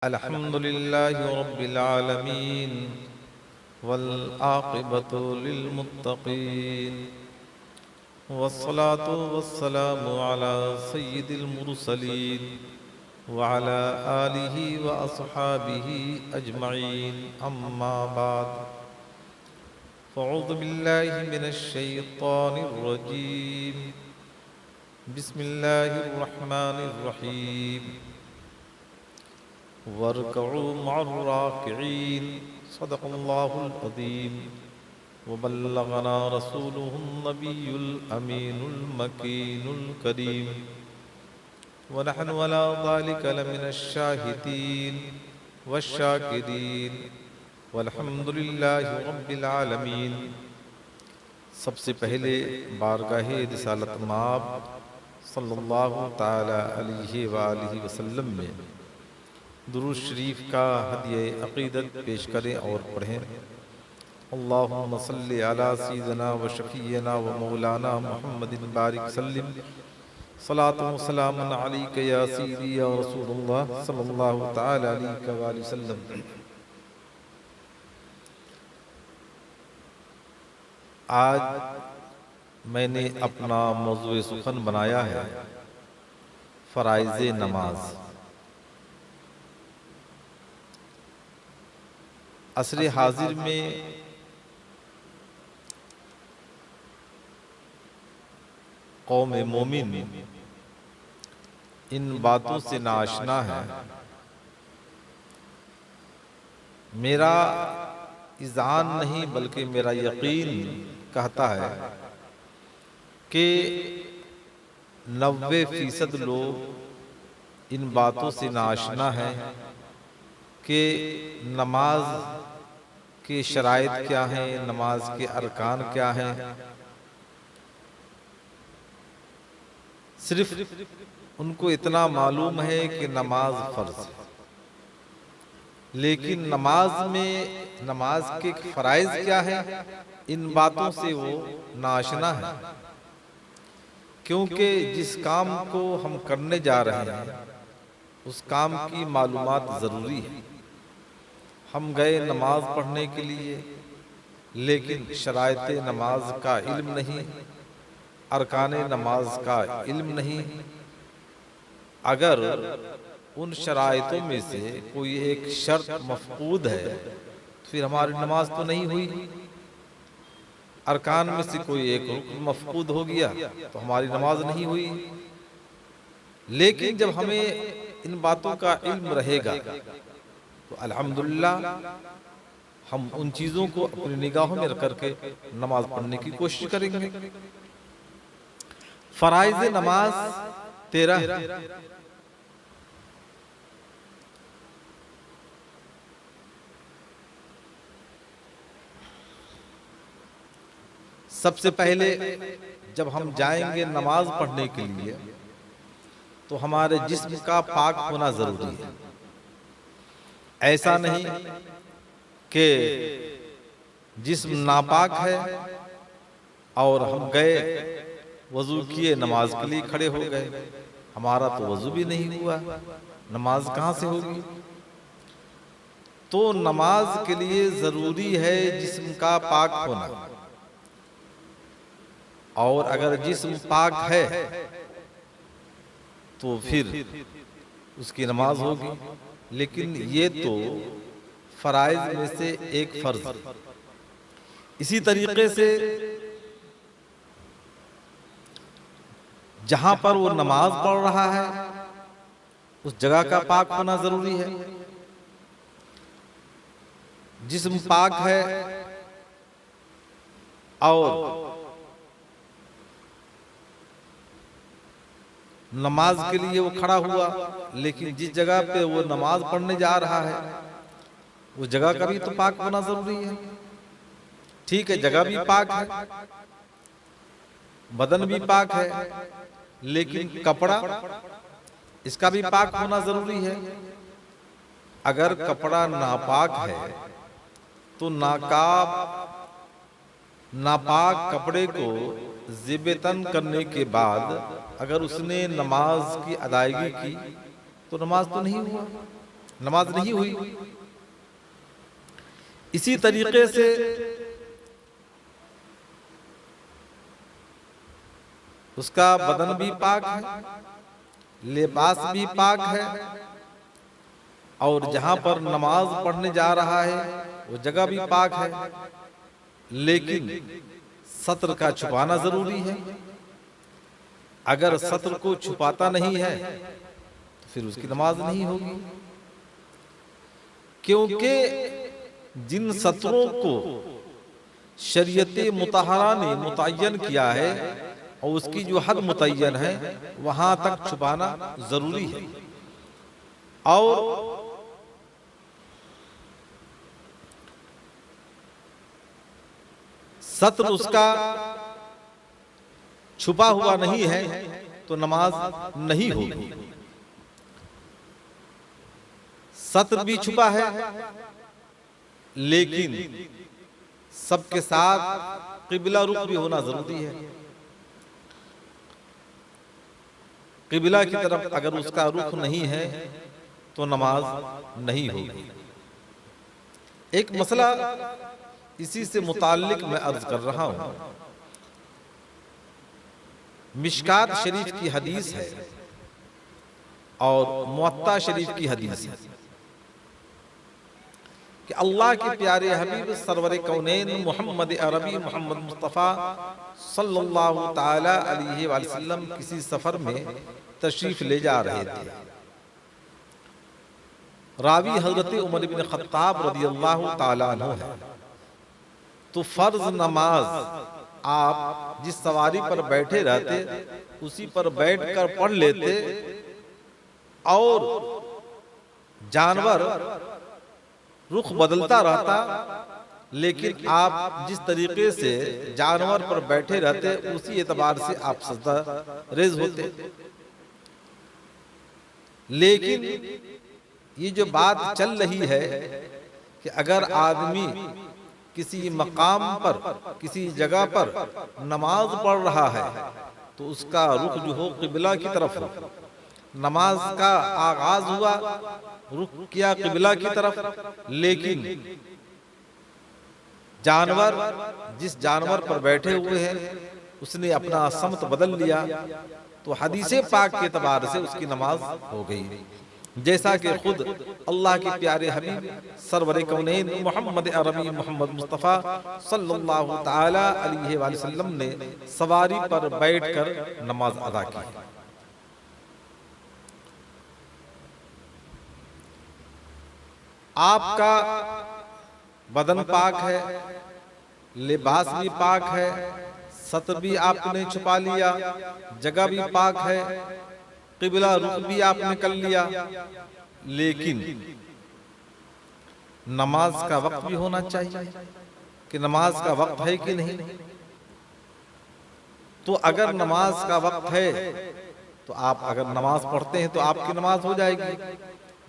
अल्हम्दुलिल्लाहि रब्बिल आलमीन वल आक़िबतु लिल मुत्तक़ीन वस्सलातु वस्सलामु अला सय्यिदिल मुरसलीन व अला आलिहि व अस्हाबिहि अजमईन अम्मा बाद फ़अऊज़ु बिल्लाहि मिनश शैतानिर रजीम बिस्मिल्लाहिर रहमानिर रहीम वर्कऊ मअर्राकिईन सदक़ल्लाहुल अज़ीम व बल्लगना रसूलुहुन नबियुल अमीनुल मकीनुल करीम व नहनु अला ज़ालिका लमिनश शाहिदीन वश्शाकिरीन वल्हम्दुलिल्लाहि रब्बिल आलमीन। सबसे पहले बारगाहे रिसालत माब सल्लल्लाहु ताला अलैहि व आलिहि वसल्लम में दुरूद शरीफ का हदिये अक़ीदत पेश करें और पढ़ें। अल्लाहुम्मा सल्लि अला सय्यिदिना व शफ़ीना व मौलाना मुहम्मदिन बारिक सल्लिम सलातु व सलामुन अलैका या सय्यदी या रसूलल्लाह सल्लल्लाहु तआला अलैहि व सल्लम। आज मैंने अपना मौज़ूए सुख़न बनाया है फ़राइज़े नमाज। असरे हाजिर में कौम मोमिन इन बातों से नाआशना है। मेरा इज़ान नहीं बल्कि मेरा यकीन कहता है कि 90% लोग इन बातों से नाआशना है कि नमाज के शराइत क्या हैं, नमाज के अरकान क्या हैं। सिर्फ उनको इतना मालूम है कि नमाज फ़र्ज है, लेकिन नमाज के फ़राइज़ क्या है, इन बातों से वो नाआशना है। क्योंकि जिस काम को हम करने जा रहे हैं उस काम की मालूमात ज़रूरी है। हम गए नमाज पढ़ने के लिए, लेकिन शराइत नमाज का इल्म नहीं, अरकान नमाज का इल्म नहीं। अगर उन शराइतों में से कोई एक शर्त मफकूद है तो फिर हमारी नमाज तो नहीं हुई। अरकान में से कोई एक रुकन मफकूद हो गया तो हमारी नमाज नहीं हुई। लेकिन जब हमें इन बातों का इल्म रहेगा तो अल्हम्दुलिल्लाह हम उन चीज़ों को अपनी निगाहों में रख करके नमाज पढ़ने की कोशिश करेंगे। फ़राइज़ नमाज 13। सबसे पहले जब हम जाएंगे नमाज पढ़ने के लिए तो हमारे जिस्म का पाक होना ज़रूरी है। ऐसा नहीं कि जिस्म नापाक है और हम गए वज़ू किए नमाज के लिए खड़े हो गए, हमारा तो वज़ू भी नहीं हुआ, नमाज कहाँ से होगी। तो नमाज के लिए ज़रूरी है जिस्म का पाक होना, और अगर जिस्म पाक है तो फिर उसकी नमाज होगी। लेकिन ये तो फ़राइज़ में से एक फ़र्ज़। इसी तरीके से जहां पर वो नमाज पढ़ रहा है उस जगह का पाक होना ज़रूरी है। जिस्म पाक है और नमाज के लिए वो खड़ा हुआ, लेकिन जिस जगह पे वो नमाज पढ़ने जा रहा है उस जगह का भी तो पाक होना जरूरी है। ठीक है, जगह भी पाक है, बदन भी पाक है, लेकिन कपड़ा इसका भी पाक होना जरूरी है। अगर कपड़ा नापाक है तो नापाक कपड़े को ज़िबतन करने के बाद अगर उसने नमाज की अदायगी की तो नमाज तो नहीं हुआ। नमाज नहीं हुई। इसी तरीके से उसका बदन भी पाक है, लिबास भी पाक है, और जहां पर नमाज पढ़ने जा रहा है वो जगह भी पाक है। लेकिन सत्र का छुपाना जरूरी है। अगर सत्र को छुपाता नहीं है तो फिर उसकी नमाज नहीं होगी, क्योंकि जिन सत्रों को शरीयत मुतहरा ने मुतय्यन किया है और उसकी जो हद मुतय्यन है वहां तक छुपाना जरूरी है। और सत्र उसका छुपा हुआ नहीं है तो नमाज नहीं होगी। सत्र भी छुपा है, लेकिन सबके साथ किबला रुख भी होना जरूरी है। किबला की तरफ अगर उसका रुख नहीं है तो नमाज नहीं होगी। एक मसला इसी से मुताल्लिक मैं अर्ज कर रहा हूं। मिशकात शरीफ की हदीस है और मुअत्ता शरीफ की हदीस है कि अल्लाह के प्यारे हबीब सरवर कौनैन मोहम्मद अरबी मोहम्मद मुस्तफ़ा सल्लल्लाहु ताला अलैहि वसल्लम किसी सफर में तशरीफ ले जा रहे थे। रावी हजरत उमर बिन खत्ताब रदियल्लाहु ताला अन्हु है। तो फर्ज नमाज आप जिस सवारी पर बैठे रहते उसी पर बैठकर पढ़ लेते, और जानवर रुख बदलता रहता, लेकिन आप जिस तरीके से जानवर पर बैठे रहते उसी एतबार से आप सजदा रेज होते। लेकिन ये जो बात चल रही है कि अगर आदमी किसी मकाम पर किसी जगह पर नमाज पढ़ रहा है तो उसका रुख जो हो किबला की तरफ हो। नमाज का आगाज हुआ, रुख किया किबला की तरफ, लेकिन जानवर जिस जानवर पर बैठे हुए हैं उसने अपना समत बदल लिया, तो हदीसे पाक के एतबार से उसकी नमाज हो गई। जैसा कि खुद अल्लाह के प्यारे हबीब सरवर कौनैन मोहम्मद अरबी मोहम्मद मुस्तफ़ा सल्लल्लाहु ताला अलैहि वसल्लम ने सवारी पर बैठकर नमाज अदा की। आपका बदन पाक है, लिबास भी पाक है, सत्र भी आपने छुपा लिया, जगह भी पाक है, किबला रुख भी आपने कर लिया, लेकिन नमाज का वक्त भी होना चाहिए कि नमाज का वक्त है कि नहीं। तो अगर नमाज का वक्त है तो आप अगर नमाज पढ़ते हैं तो आपकी नमाज हो जाएगी,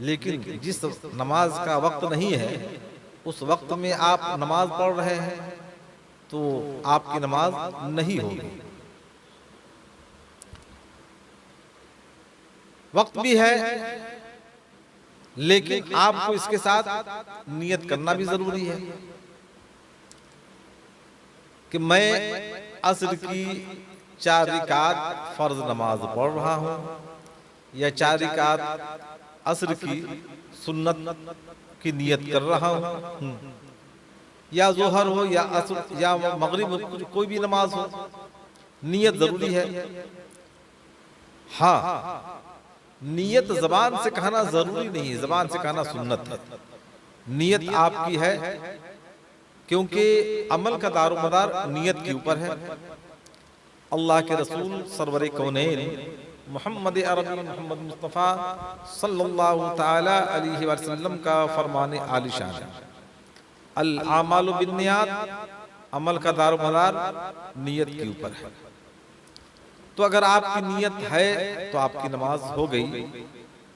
लेकिन जिस नमाज का वक्त नहीं है उस वक्त में आप नमाज पढ़ रहे हैं तो आपकी नमाज नहीं होगी। वक्त भी है, लेकिन आपको इसके साथ नियत करना भी जरूरी है कि मैं असर की 4 रिकात फर्ज नमाज पढ़ रहा हूं, या 4 रिकात असर की सुन्नत की नियत कर रहा हूं, या जोहर हो या असर या मगरिब हो, कोई भी नमाज हो, नियत जरूरी है। हाँ, नियत जबान से कहना जरूरी नहीं है, जबान से कहना सुन्नत है। नियत आपकी है, क्योंकि अमल का दारोमदार नियत के ऊपर है। अल्लाह के रसूल सरवर कौनैन मोहम्मद अरबी मोहम्मद मुस्तफ़ा सल्लल्लाहु ताला अलैहि वसल्लम का फरमान आलिशान है, अल आमालु बिन्नियात, अमल का दारोमदार नियत के ऊपर है। तो अगर आपकी नियत है तो आपकी नमाज हो गई,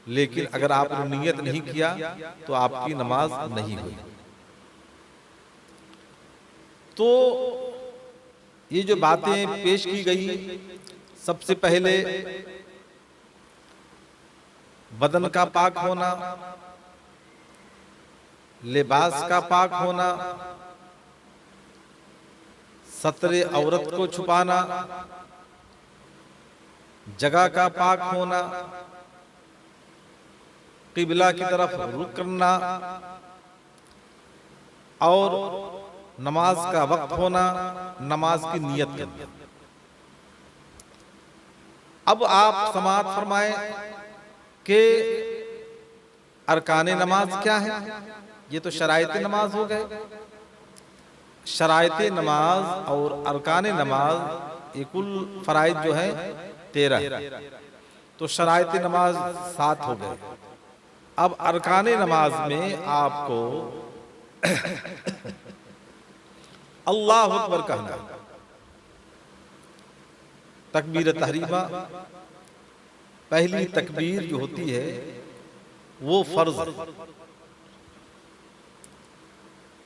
लेकिन अगर आपने नियत नहीं किया तो आपकी नमाज नहीं हुई। तो ये जो बातें पेश की गई, सबसे पहले बदन का पाक होना, लिबास का पाक होना, सतरे औरत को छुपाना, जगह का पाक होना, किबला की तरफ रुख करना और नमाज का वक्त होना, नमाज की नियत करना। अब आप समाअत फरमाएं कि अरकाने नमाज क्या है। ये तो शराइते नमाज हो गए। शराइते नमाज और अरकाने नमाज ये कुल फराइज जो है 13, तो शराइते नमाज 7 हो गए। अब अरकाने नमाज में आपको अल्लाहु अकबर कहना, तकबीर तहरीमा, पहली तकबीर जो होती है वो फर्ज है।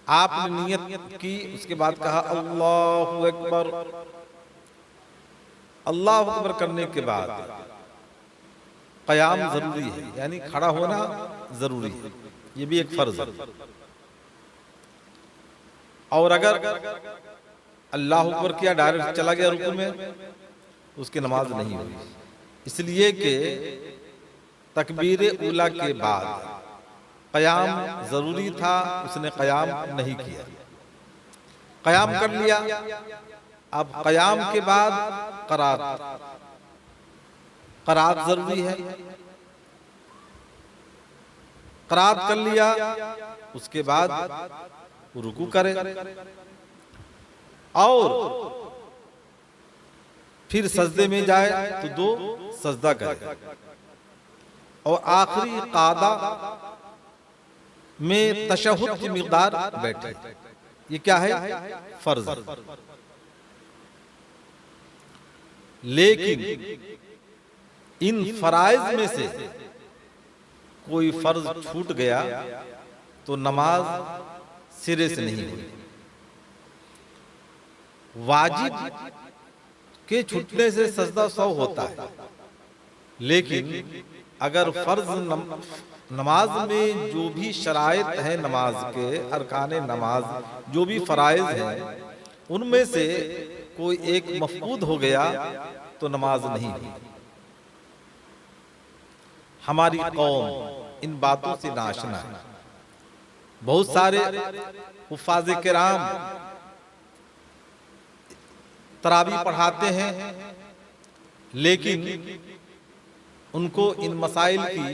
आपने नियत की, उसके बाद कहा अल्लाहु अकबर। अल्लाहु अकबर करने के बाद क़याम जरूरी है, यानी खड़ा होना जरूरी है, ये भी एक फर्ज है। और अगर अल्लाहु अकबर किया डायरेक्ट चला गया रुकू में, उसकी नमाज नहीं हुई, इसलिए कि तकबीर उला के बाद क़याम जरूरी था, उसने क़याम नहीं किया। क़याम कर लिया, अब क़याम के बाद क़रात, क़रात जरूरी है। क़रात कर लिया, उसके बाद रुकू करे और फिर सजदे में जाए तो 2 सजदा करे और आखिरी कादा में तशहुद की मिक़दार बैठे। ये क्या है? फर्ज। लेकिन इन फराइज में से कोई फर्ज छूट गया तो नमाज सिरे से नहीं हुई। वाजिब के छूटने से सजदा 100 होता है, लेकिन अगर फर्ज नमाज में जो भी शराइत है नमाज के, अरकाने नमाज जो भी फराइज हैं, उनमें से कोई एक मफकूद हो गया तो नमाज नहीं हुई। हमारी कौम इन बातों से नाशना है। बहुत सारे हुफ़ाज़ किराम तरावी पढ़ाते हैं, लेकिन उनको इन मसाइल की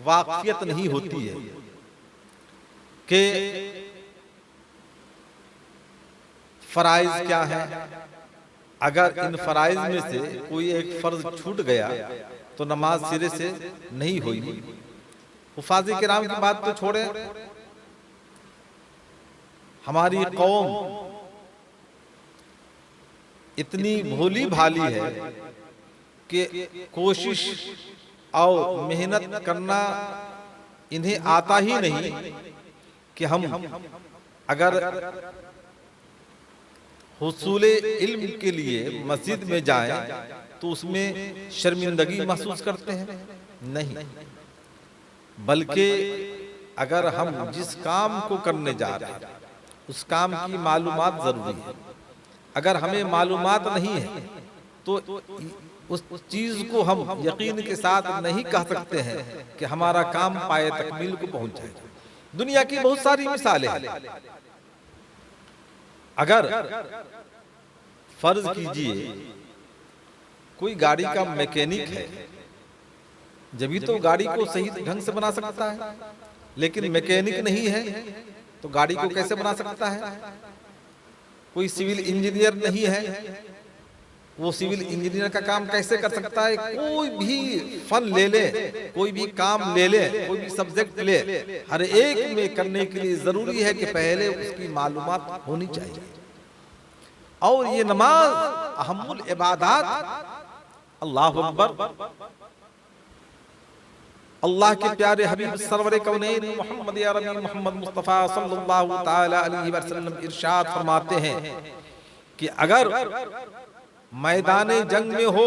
वाक़फ़ियत नहीं होती है कि फ़राइज़ क्या है। अगर इन फ़राइज़ में से कोई एक फ़र्ज छूट गया तो नमाज सिरे से नहीं हुई। हुफ़ाज़ किराम की बात तो छोड़ें, हमारी कौम इतनी भोली भाली है कि कोशिश और मेहनत करना इन्हें आता ही नहीं कि हम अगर हुसूल इल्म के लिए मस्जिद में जाएं तो उसमें शर्मिंदगी महसूस करते हैं। नहीं, बल्कि अगर हम जिस काम को करने जा रहे हैं उस काम की मालूमात जरूरी है। अगर हमें मालूमात नहीं है तो उस चीज को हम यकीन के साथ नहीं कह सकते हैं कि हमारा काम पाए तकमील को पहुंच जाएगा। दुनिया की बहुत सारी मिसालें हैं। अगर फर्ज कीजिए कोई गाड़ी का मैकेनिक है, जब तो गाड़ी को सही ढंग से बना सकता है, लेकिन मैकेनिक नहीं है तो गाड़ी को कैसे बना सकता है। कोई सिविल इंजीनियर नहीं है, वो सिविल इंजीनियर का काम कैसे कर सकता है। कोई भी फन ले ले, कोई भी काम ले ले, कोई भी सब्जेक्ट ले, हर एक में करने के लिए जरूरी है कि पहले उसकी मालूमात होनी चाहिए। और ये नमाज अहमुल इबादात, अल्लाहु अकबर, अल्लाह के प्यारे हबीब सरवर कौनैन मोहम्मद अरबी मोहम्मद मुस्तफ़ा सल्लल्लाहु ताला अलैहि वसल्लम इरशाद फरमाते हैं कि अगर मैदान जंग में हो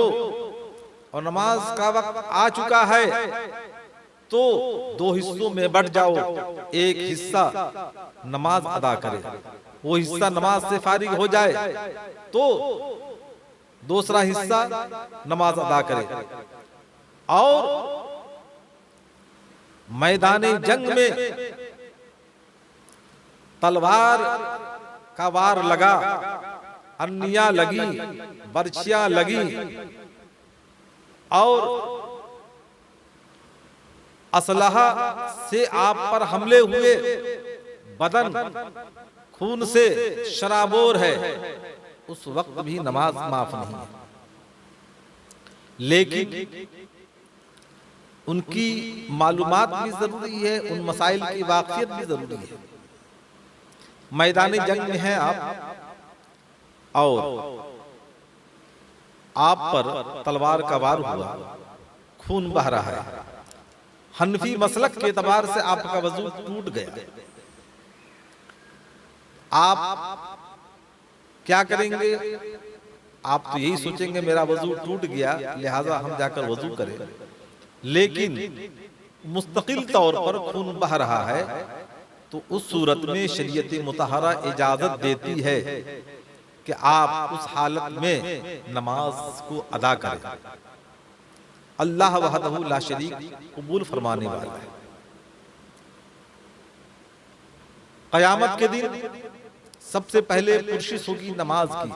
और नमाज का वक्त आ चुका है तो दो हिस्सों में बट जाओ, एक हिस्सा नमाज अदा करे, वो हिस्सा नमाज से फारिग हो जाए तो दूसरा हिस्सा नमाज अदा करे। और मैदान जंग में तलवार का वार लगा, अन्नियां लगी, बर्छियां लगी और असलहा से आप पर हमले हुए, बदन खून से शराबोर है, उस वक्त भी नमाज माफ नहीं है। लेकिन उनकी मालूमात भी जरूरी है, उन मसाइल की वाक़ियत भी जरूरी है। मैदानी जंग में हैं आप और आप पर तलवार का वार हुआ, खून बह रहा है, हनफी मसलक के एतबार से आपका वजू टूट गया, आप क्या करेंगे? आप तो यही सोचेंगे मेरा वजू टूट गया लिहाजा हम जाकर वजू करें। लेकिन मुस्तकिल तौर पर खून बह रहा है तो उस सूरत में शरीयत मुतहरा इजाजत देती है कि आप उस हालत में नमाज को अदा करें। अल्लाह वहदहू ला शरीक कबूल फरमाने वाला है। क़यामत के दिन सबसे पहले पुरशिश होगी नमाज की।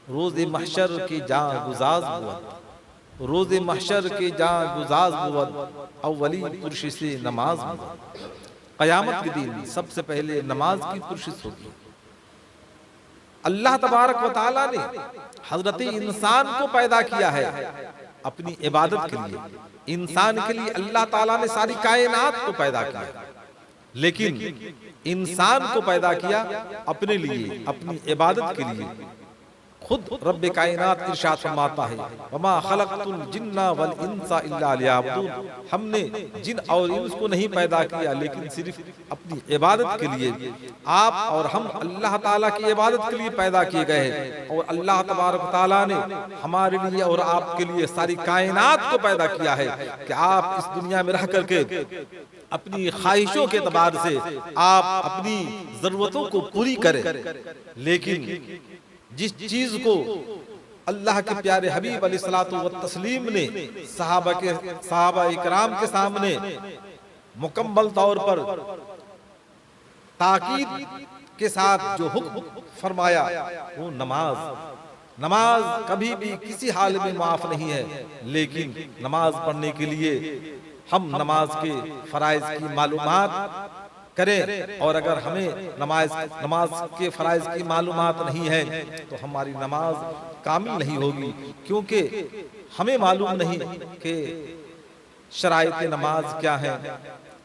रोज़े महशर के जां गुजाज बुवत, रोज़े महशर के जां गुजाज बुवत, अव्वली पुरशिश नमाज बुवत। क़यामत के दिन सबसे पहले नमाज की पुरशिश होगी। अल्लाह तबारक व तआला ने हजरत इंसान को पैदा किया है अपनी इबादत के लिए। इंसान के लिए अल्लाह ताला ने सारी कायनात को पैदा किया, लेकिन इंसान को पैदा किया अपने लिए, अपनी इबादत के लिए। खुद रब्बे कायनात इरशाद फरमाता है, वमा खलक़तुल जिन्ना वल इंसा इल्ला लियअबुदून। हमने जिन और इंस को नहीं पैदा किया लेकिन सिर्फ अपनी इबादत के लिए। आप और हम अल्लाह ताला की इबादत के लिए पैदा किए गए हैं और अल्लाह तबारक व तआला ने हमारे लिए और आपके लिए सारी कायनात को पैदा किया है कि आप इस दुनिया में रह करके अपनी ख्वाहिशों के एतबार से आप अपनी जरूरतों को पूरी करें। लेकिन जिस चीज को अल्लाह के प्यारे हबीब अलैहिस्सलातु व तस्लीम ने सहाबा इकराम के सामने मुकम्मल तौर पर ताकीद के साथ जो हुक्म फरमाया वो नमाज। नमाज कभी भी किसी हाल में माफ नहीं है, लेकिन नमाज पढ़ने के लिए हम नमाज के फराइज की मालूमात करें। और अगर हमें नमाज के फराइज की मालूमात नहीं है तो हमारी नमाज कामिल नहीं होगी, क्योंकि हमें मालूम नहीं कि शराइत नमाज क्या है,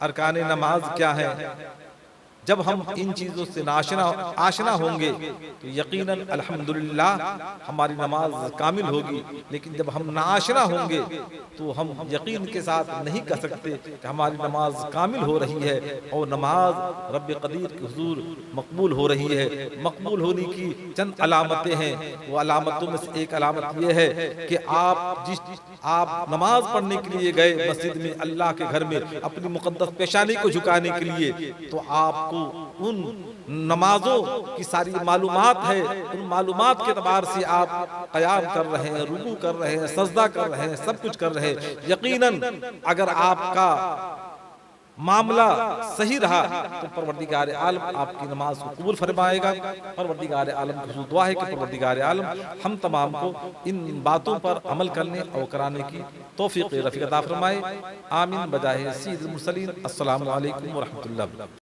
अरकान नमाज क्या है। जब हम इन चीजों से आशना होंगे तो यकीनन अल्हम्दुलिल्लाह हमारी नमाज कामिल होगी। लेकिन जब हम नाआशना होंगे तो हम यकीन के साथ नहीं कह सकते कि हमारी नमाज कामिल हो रही है और नमाज रब्बे कदीर के हुजूर मकबूल हो रही है। मकबूल होने की चंद अलामतें हैं, वो अलामतों में से एक अलामत ये है कि आप नमाज पढ़ने के लिए गए मस्जिद में, अल्लाह के घर में, अपनी मुकद्दस पेशानी को झुकाने के लिए, तो आपको उन नमाजों की सारी मालूमात है। उन मालूमात के एतबार से आप क़याम कर रहे हैं, रुकू कर रहे हैं, सजदा कर रहे हैं, सब कुछ कर रहे हैं। यकीनन अगर आपका मामला सही रहा तो परवरदिगार आलम आपकी नमाज को कबूल फरमाएगा। परवरदिगार आलम की दुआ है कि परवरदिगार आलम हम तमाम को इन बातों पर अमल करने और कराने की तौफीक रफ़ीक अता फरमाए। आमीन बजाहे सय्यिदुल मुरसलीन। अस्सलामु अलैकुम व रहमतुल्लाह।